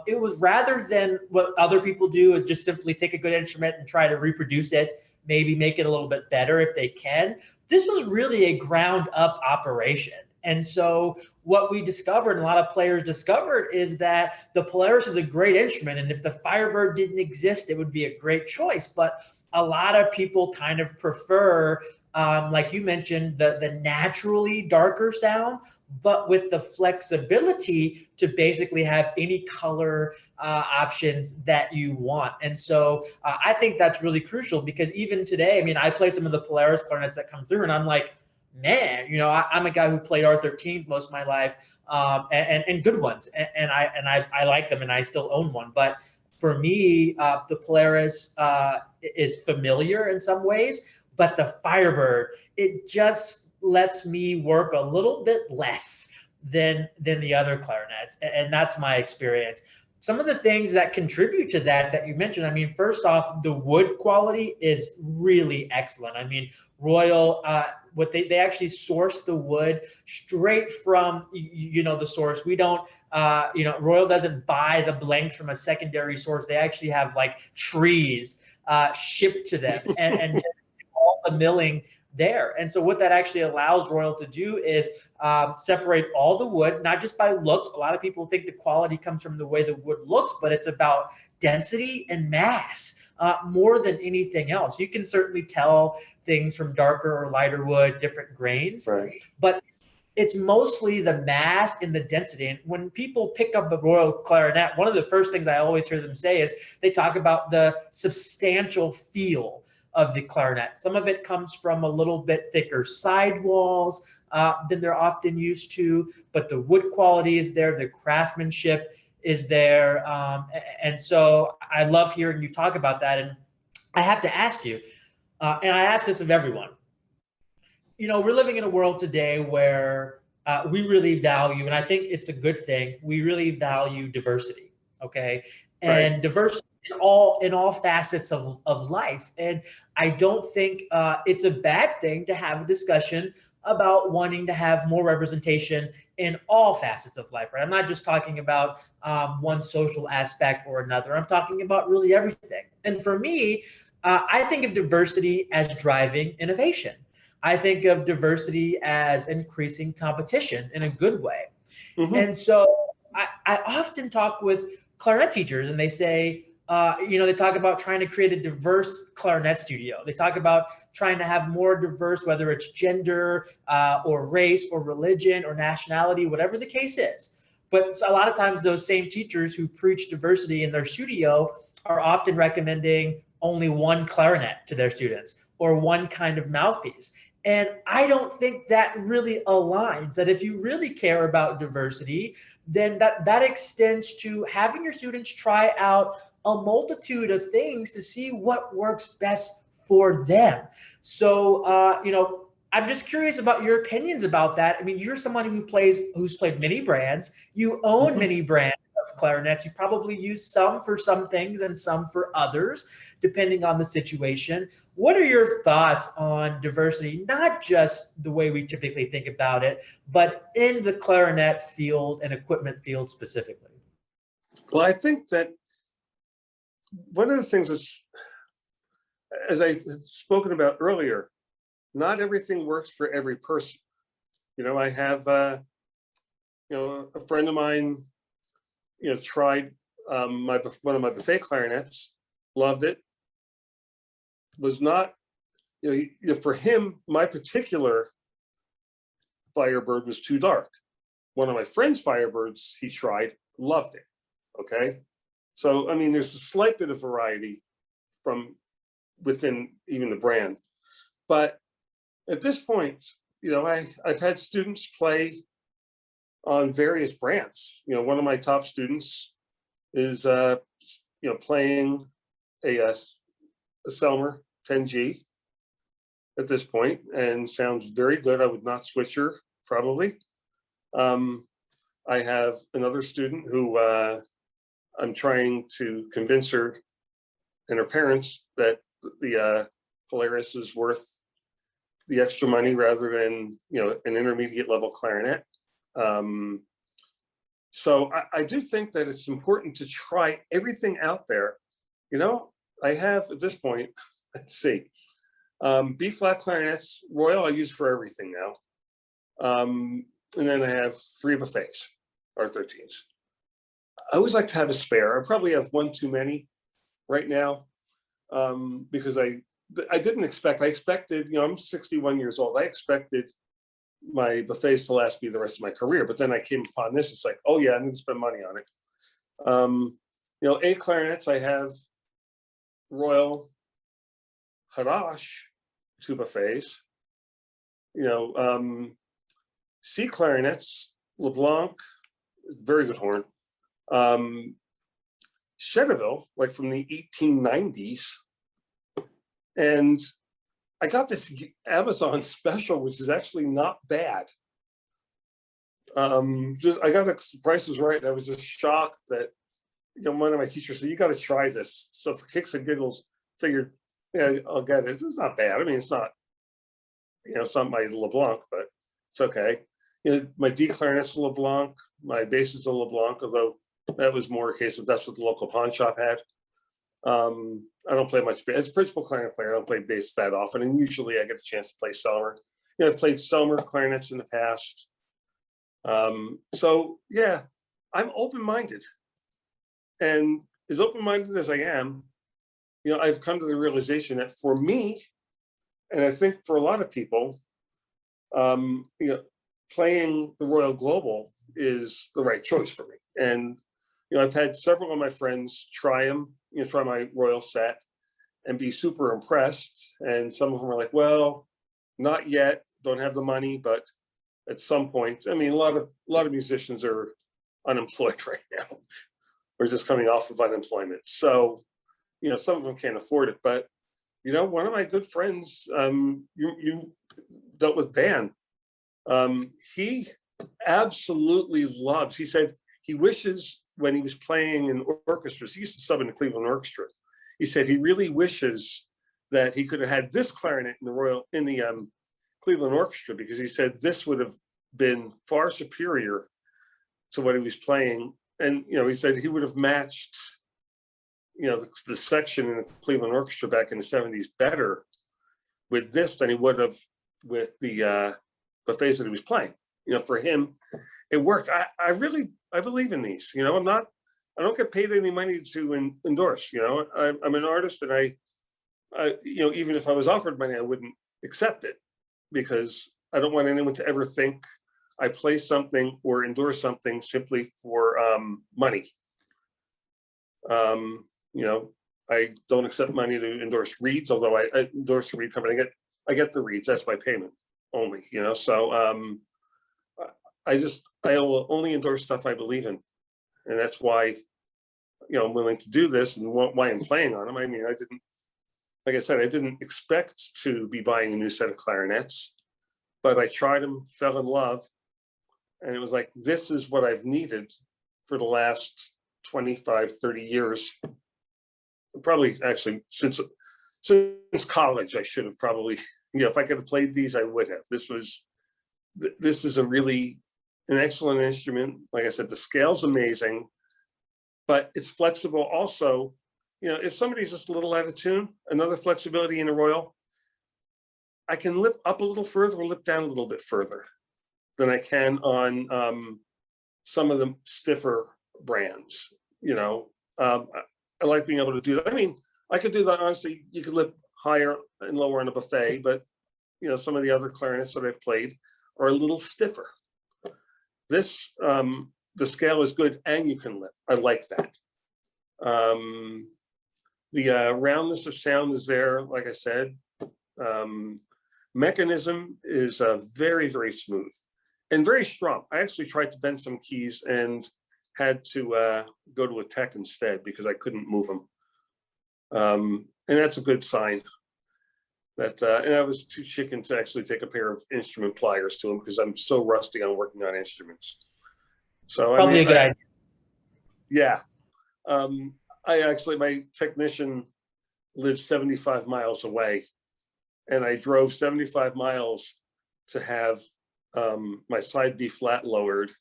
[SPEAKER 1] It was rather than what other people do, is just simply take a good instrument and try to reproduce it, maybe make it a little bit better if they can. This was really a ground up operation. And so what we discovered, and a lot of players discovered, is that the Polaris is a great instrument. And if the Firebird didn't exist, it would be a great choice. But a lot of people kind of prefer, like you mentioned, the naturally darker sound, but with the flexibility to basically have any color options that you want. And so I think that's really crucial, because even today, I mean, I play some of the Polaris clarinets that come through, and I'm like, man, I'm a guy who played R13s most of my life, and good ones, and I like them, and I still own one. But for me, the Polaris is familiar in some ways, but the Firebird, it just lets me work a little bit less than the other clarinets, and that's my experience. Some of the things that contribute to that you mentioned, I mean, first off, the wood quality is really excellent. I mean, Royal, what they actually source the wood straight from, the source. We don't, Royal doesn't buy the blanks from a secondary source. They actually have like trees shipped to them, and all the milling there. And so what that actually allows Royal to do is separate all the wood, not just by looks. A lot of people think the quality comes from the way the wood looks, but it's about density and mass. more than anything else. You can certainly tell things from darker or lighter wood, different grains,
[SPEAKER 2] Right.
[SPEAKER 1] but it's mostly the mass and the density. And when people pick up a Royal clarinet, one of the first things I always hear them say is they talk about the substantial feel of the clarinet. Some of it comes from a little bit thicker sidewalls than they're often used to, but the wood quality is there, the craftsmanship is there. And so I love hearing you talk about that. And I have to ask you, and I ask this of everyone, we're living in a world today where we really value, and I think it's a good thing, we really value diversity, okay? And
[SPEAKER 2] Right.
[SPEAKER 1] diversity in all facets of life. And I don't think it's a bad thing to have a discussion about wanting to have more representation in all facets of life, right? I'm not just talking about one social aspect or another. I'm talking about really everything. And for me, I think of diversity as driving innovation. I think of diversity as increasing competition in a good way.
[SPEAKER 2] Hmm.
[SPEAKER 1] And so I often talk with clarinet teachers and they say, they talk about trying to create a diverse clarinet studio. They talk about trying to have more diverse, whether it's gender or race or religion or nationality, whatever the case is. But a lot of times those same teachers who preach diversity in their studio are often recommending only one clarinet to their students or one kind of mouthpiece. And I don't think that really aligns, that if you really care about diversity, then that extends to having your students try out a multitude of things to see what works best for them. So, I'm just curious about your opinions about that. I mean, you're someone who's played many brands. You own
[SPEAKER 2] Hmm.
[SPEAKER 1] many brands of clarinets. You probably use some for some things and some for others, depending on the situation. What are your thoughts on diversity, not just the way we typically think about it, but in the clarinet field and equipment field specifically?
[SPEAKER 2] Well, I think that one of the things is, as I had spoken about earlier, not everything works for every person. I have, a friend of mine, tried one of my buffet clarinets, loved it, was not, for him, my particular Firebird was too dark. One of my friend's Firebirds, he tried, loved it. Okay. So, I mean, there's a slight bit of variety from within even the brand. But at this point, I've had students play on various brands. One of my top students is, playing a Selmer 10G at this point and sounds very good. I would not switch her, probably. I have another student who I'm trying to convince her and her parents that the Polaris is worth the extra money rather than an intermediate level clarinet. So I do think that it's important to try everything out there. I have at this point, let's see, B flat clarinets, Royal I use for everything now. And then I have 3 buffets, R13s. I always like to have a spare. I probably have one too many right now, because I didn't expect, I expected, I'm 61 years old. I expected my buffets to last me the rest of my career. But then I came upon this, it's like, oh yeah, I'm gonna spend money on it. 8 clarinets, I have Royal, Harash, 2 buffets. C clarinets, LeBlanc, very good horn. Chedeville, like from the 1890s. And I got this Amazon special, which is actually not bad. I got the price was right. I was just shocked that one of my teachers said, "You got to try this." So for kicks and giggles, figured, yeah, I'll get it. It's not bad. I mean, it's not, it's not my LeBlanc, but it's okay. My D clarinet's a LeBlanc, my bass is a LeBlanc, although that was more a case of that's what the local pawn shop had. I don't play much bass. As a principal clarinet player, I don't play bass that often, and usually I get a chance to play Selmer. I've played Selmer clarinets in the past. So yeah, I'm open-minded, and as open-minded as I am, I've come to the realization that for me, and I think for a lot of people, playing the Royal Global is the right choice for me. And I've had several of my friends try them, try my Royal set and be super impressed. And some of them are like, well, not yet, don't have the money, but at some point, I mean, a lot of musicians are unemployed right now. We're just coming off of unemployment. So, some of them can't afford it. But, one of my good friends, you dealt with Dan. He absolutely loves, he said he wishes when he was playing in orchestras, he used to sub in the Cleveland Orchestra. He said he really wishes that he could have had this clarinet in the Cleveland Orchestra, because he said this would have been far superior to what he was playing. And, he said he would have matched, the section in the Cleveland Orchestra back in the 70s better with this than he would have with the phase that he was playing. For him, it worked. I believe in these. I don't get paid any money to endorse. I'm an artist, and I even if I was offered money, I wouldn't accept it, because I don't want anyone to ever think I play something or endorse something simply for money. I don't accept money to endorse reeds, although I endorse the reed company. I get the reeds. That's my payment only. So I will only endorse stuff I believe in, and that's why I'm willing to do this, and why I'm playing on them. I mean, like I said, I didn't expect to be buying a new set of clarinets, but I tried them, fell in love, and it was like, this is what I've needed for the last 25, 30 years. Probably actually since college, I should have probably, if I could have played these, I would have. This is an excellent instrument. Like I said, the scale's amazing, but it's flexible also. If somebody's just a little out of tune, another flexibility in a Royal, I can lip up a little further or lip down a little bit further than I can on some of the stiffer brands. I like being able to do that. I mean, I could do that, honestly. You could lip higher and lower on a buffet, but some of the other clarinets that I've played are a little stiffer. This, the scale is good, and you can lip. I like that. The roundness of sound is there, like I said. Mechanism is very, very smooth and very strong. I actually tried to bend some keys and had to go to a tech instead because I couldn't move them. And that's a good sign. And I was too chicken to actually take a pair of instrument pliers to them because I'm so rusty on working on instruments. So
[SPEAKER 1] probably a good idea.
[SPEAKER 2] Yeah. My technician lives 75 miles away, and I drove 75 miles to have my side B flat lowered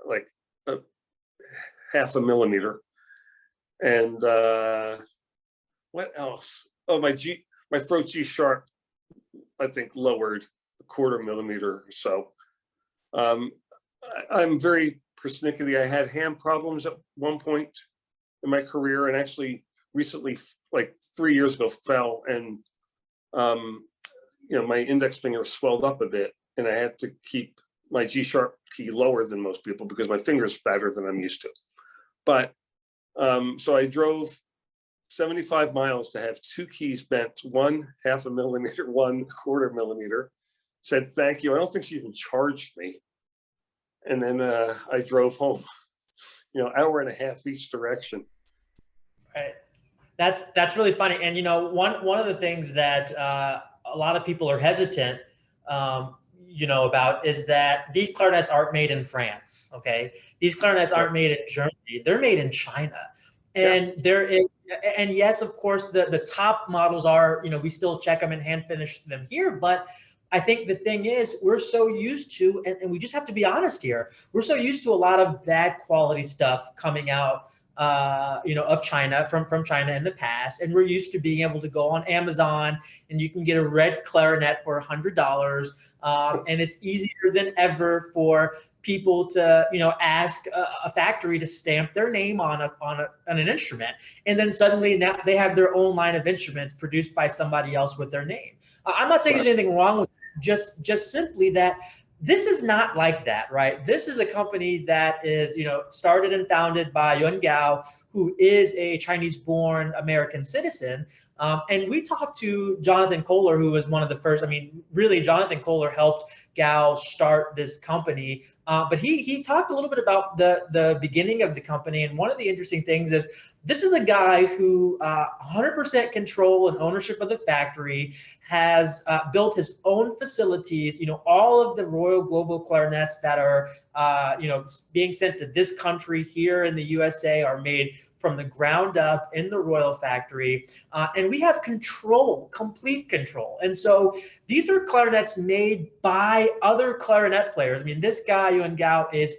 [SPEAKER 2] like half a millimeter. And what else? Oh, my throat G sharp, I think, lowered a quarter millimeter or so. I'm very persnickety. I had hand problems at one point in my career, and actually recently, like 3 years ago, fell, and my index finger swelled up a bit, and I had to keep my G sharp key lower than most people because my finger is fatter than I'm used to. But so I drove 75 miles to have two keys bent, one half a millimeter, one quarter millimeter. Said thank you. I don't think she even charged me. And then I drove home, hour and a half each direction.
[SPEAKER 1] Right. That's really funny. And one of the things that a lot of people are hesitant, about is that these clarinets aren't made in France. Okay, these clarinets aren't made in Germany. They're made in China. And there is, and yes, of course, the top models are, we still check them and hand finish them here. But I think the thing is, we're so used to, and we just have to be honest here, we're so used to a lot of bad quality stuff coming out of China from China in the past, and we're used to being able to go on Amazon and you can get a red clarinet for $100, and it's easier than ever for people to ask a factory to stamp their name on an instrument, and then suddenly now they have their own line of instruments produced by somebody else with their name. I'm not saying there's anything wrong with it, just simply that this is not like that, right? This is a company that is, started and founded by Yuan Gao, who is a Chinese-born American citizen. And we talked to Jonathan Kohler, who was one of the first. I mean, really, Jonathan Kohler helped Gao start this company. But he talked a little bit about the beginning of the company. And one of the interesting things is this is a guy who 100% control and ownership of the factory, has built his own facilities. All of the Royal Global clarinets that are being sent to this country here in the USA are made from the ground up in the Royal factory, and we have control, complete control. And so these are clarinets made by other clarinet players. I mean, this guy Yuan Gao is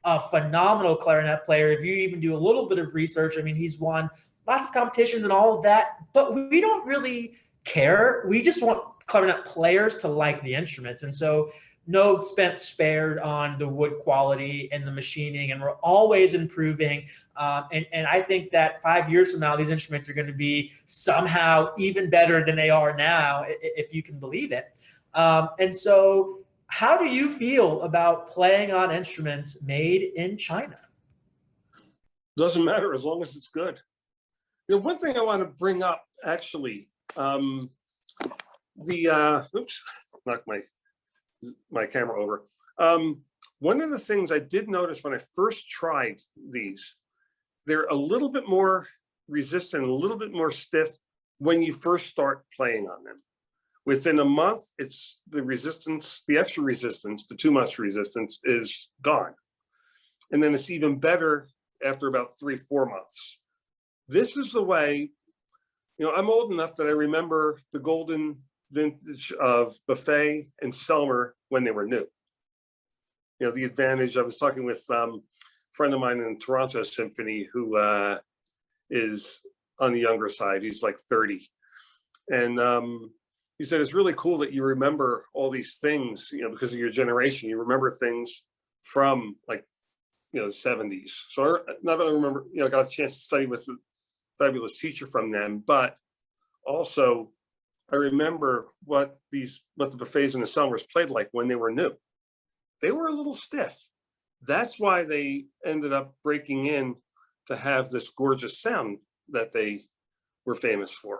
[SPEAKER 1] a phenomenal clarinet player. If you even do a little bit of research, I mean, he's won lots of competitions and all of that, but we don't really care. We just want clarinet players to like the instruments. And so no expense spared on the wood quality and the machining, and we're always improving. And I think that 5 years from now, these instruments are going to be somehow even better than they are now, if you can believe it. And so how do you feel about playing on instruments made in China?
[SPEAKER 2] Doesn't matter as long as it's good. One thing I want to bring up, actually, oops, knocked my camera over. One of the things I did notice when I first tried these, they're a little bit more resistant, a little bit more stiff when you first start playing on them. Within a month, it's the resistance, the extra resistance, the too much resistance is gone. And then it's even better after about 3-4 months. This is the way, I'm old enough that I remember the golden vintage of Buffet and Selmer when they were new. The advantage, I was talking with a friend of mine in Toronto Symphony who is on the younger side. He's like 30. And he said, it's really cool that you remember all these things, because of your generation. You remember things from like, the 70s. So not only remember, I got a chance to study with a fabulous teacher from them, but also I remember what the Buffets and the Selmers played like when they were new. They were a little stiff. That's why they ended up breaking in to have this gorgeous sound that they were famous for.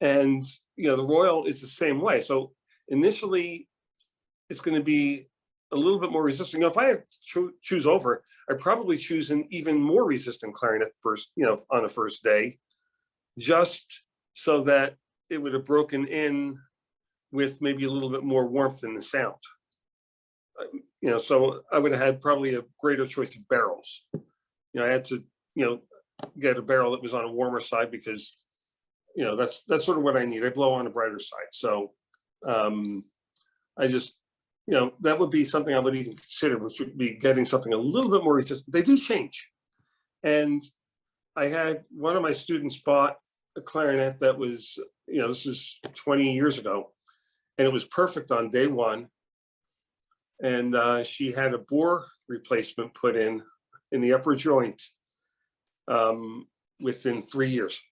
[SPEAKER 2] And, the Royal is the same way. So initially, it's going to be a little bit more resistant. If I had to choose over, I'd probably choose an even more resistant clarinet first, on the first day, just so that it would have broken in with maybe a little bit more warmth in the sound. So I would have had probably a greater choice of barrels. I had to, get a barrel that was on a warmer side because, that's sort of what I need. I blow on a brighter side. So I just, that would be something I would even consider, which would be getting something a little bit more resistant. They do change. And I had one of my students bought a clarinet that was, this was 20 years ago, and it was perfect on day one. And she had a bore replacement put in the upper joint within 3 years.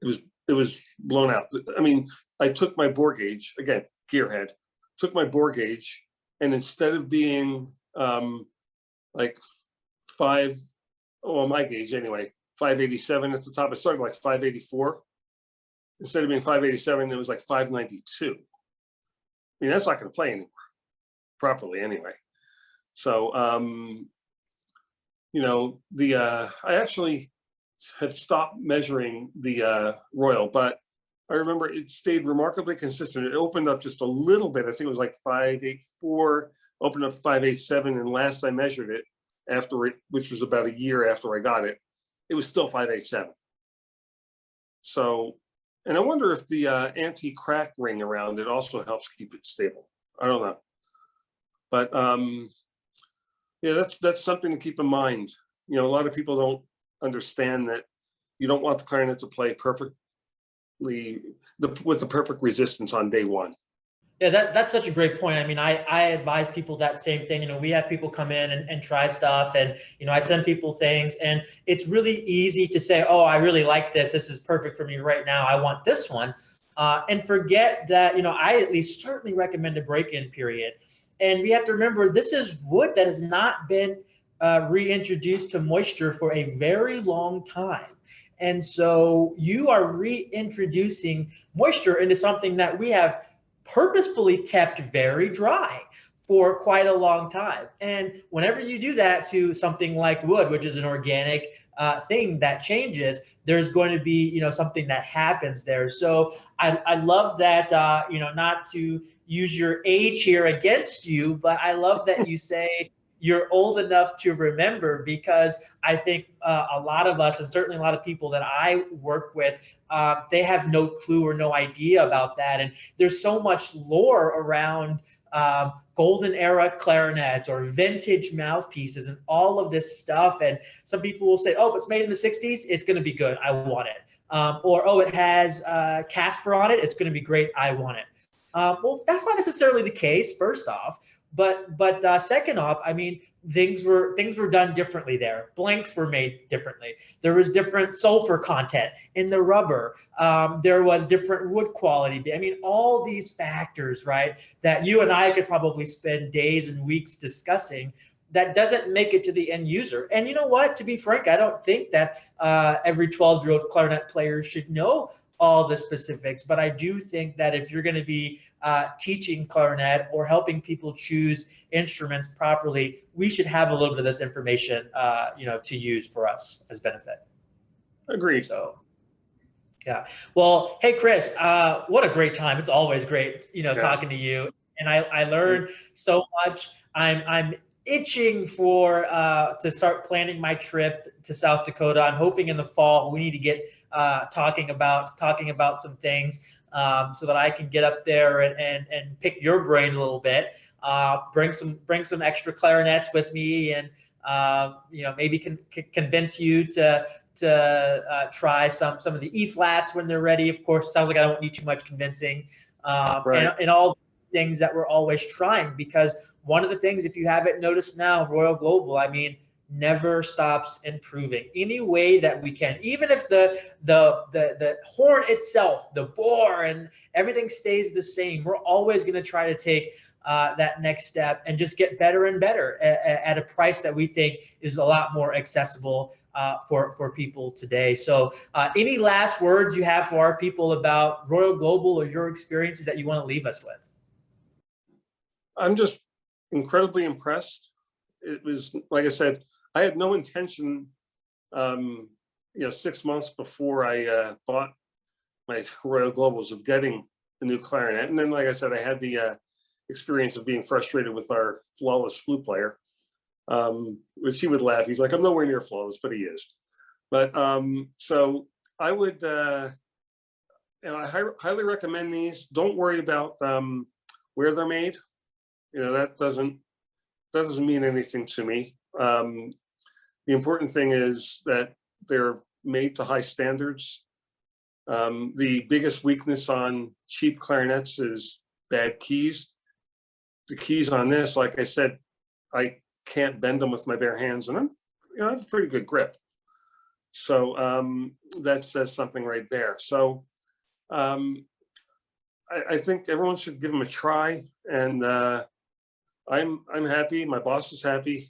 [SPEAKER 2] It was blown out. I mean, I took my bore gauge, again, gearhead, took my bore gauge, and instead of being like my gauge anyway, 587 at the top, it started like 584. Instead of being 587, it was like 592. I mean, that's not going to play anymore properly anyway. So, I actually have stopped measuring the Royal, but I remember it stayed remarkably consistent. It opened up just a little bit. I think it was like 584, opened up 587, and last I measured it, which was about a year after I got it, it was still 587. So, and I wonder if the anti-crack ring around it also helps keep it stable. I don't know. But yeah, that's something to keep in mind a lot of people don't understand that you don't want the clarinet to play perfectly with the perfect resistance on day one.
[SPEAKER 1] Yeah, that's such a great point. I mean, I advise people that same thing. We have people come in and try stuff, and I send people things, and it's really easy to say, oh, I really like this. This is perfect for me right now. I want this one, and forget that I at least certainly recommend a break-in period. And we have to remember this is wood that has not been reintroduced to moisture for a very long time. And so you are reintroducing moisture into something that we have purposefully kept very dry for quite a long time. And whenever you do that to something like wood, which is an organic thing that changes, there's going to be something that happens there. So I love that, not to use your age here against you, but I love that you say you're old enough to remember, because I think a lot of us, and certainly a lot of people that I work with, they have no clue or no idea about that. And there's so much lore around golden era clarinets or vintage mouthpieces and all of this stuff. And some people will say, oh, it's made in the 60s, it's going to be good, I want it. Or, oh, it has Casper on it, it's going to be great, I want it. Well, that's not necessarily the case, first off. But second off, I mean, things were done differently there. Blanks were made differently. There was different sulfur content in the rubber. There was different wood quality. I mean, all these factors, right, that you and I could probably spend days and weeks discussing, that doesn't make it to the end user. And you know what? To be frank, I don't think that every 12-year-old clarinet player should know all the specifics, but I do think that if you're going to be teaching clarinet or helping people choose instruments properly, we should have a little bit of this information, to use for us as benefit.
[SPEAKER 2] Agreed.
[SPEAKER 1] So, yeah. Well, hey, Chris, what a great time. It's always great, talking to you. And I learned so much. I'm itching for to start planning my trip to South Dakota. I'm hoping in the fall we need to get talking about some things, so that I can get up there and pick your brain a little bit. Bring some extra clarinets with me, and maybe convince you to try some of the E flats when they're ready. Of course, sounds like I don't need too much convincing.
[SPEAKER 2] Right.
[SPEAKER 1] And all things that we're always trying, because one of the things, if you haven't noticed now, Royal Global, I mean, never stops improving any way that we can. Even if the horn itself, the bore and everything stays the same, we're always going to try to take that next step and just get better and better at a price that we think is a lot more accessible for people today. So any last words you have for our people about Royal Global or your experiences that you want to leave us with?
[SPEAKER 2] I'm just incredibly impressed. It was, like I said, I had no intention, 6 months before I bought my Royal Globals, of getting a new clarinet. And then, like I said, I had the experience of being frustrated with our flawless flute player, which he would laugh. He's like, I'm nowhere near flawless, but he is. But so I would, I highly recommend these. Don't worry about where they're made. That doesn't mean anything to me. The important thing is that they're made to high standards. The biggest weakness on cheap clarinets is bad keys. The keys on this, like I said, I can't bend them with my bare hands, and I have a pretty good grip. So that says something right there. So I think everyone should give them a try, and I'm happy. My boss is happy,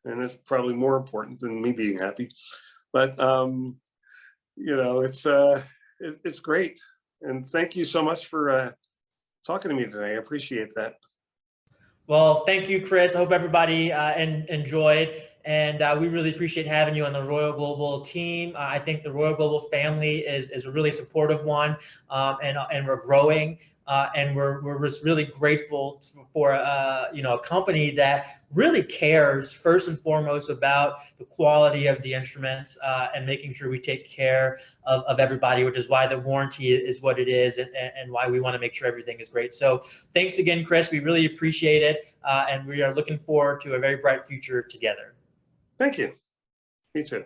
[SPEAKER 2] and it's probably more important than me being happy. But it's great, and thank you so much for talking to me today. I appreciate that.
[SPEAKER 1] Well, thank you, Chris. I hope everybody enjoyed, and we really appreciate having you on the Royal Global team. I think the Royal Global family is a really supportive one, and we're growing, and we're just really grateful for a company that really cares first and foremost about the quality of the instruments, and making sure we take care of everybody, which is why the warranty is what it is, and why we want to make sure everything is great. So thanks again, Chris. We really appreciate it, and we are looking forward to a very bright future together.
[SPEAKER 2] Thank you. Me too.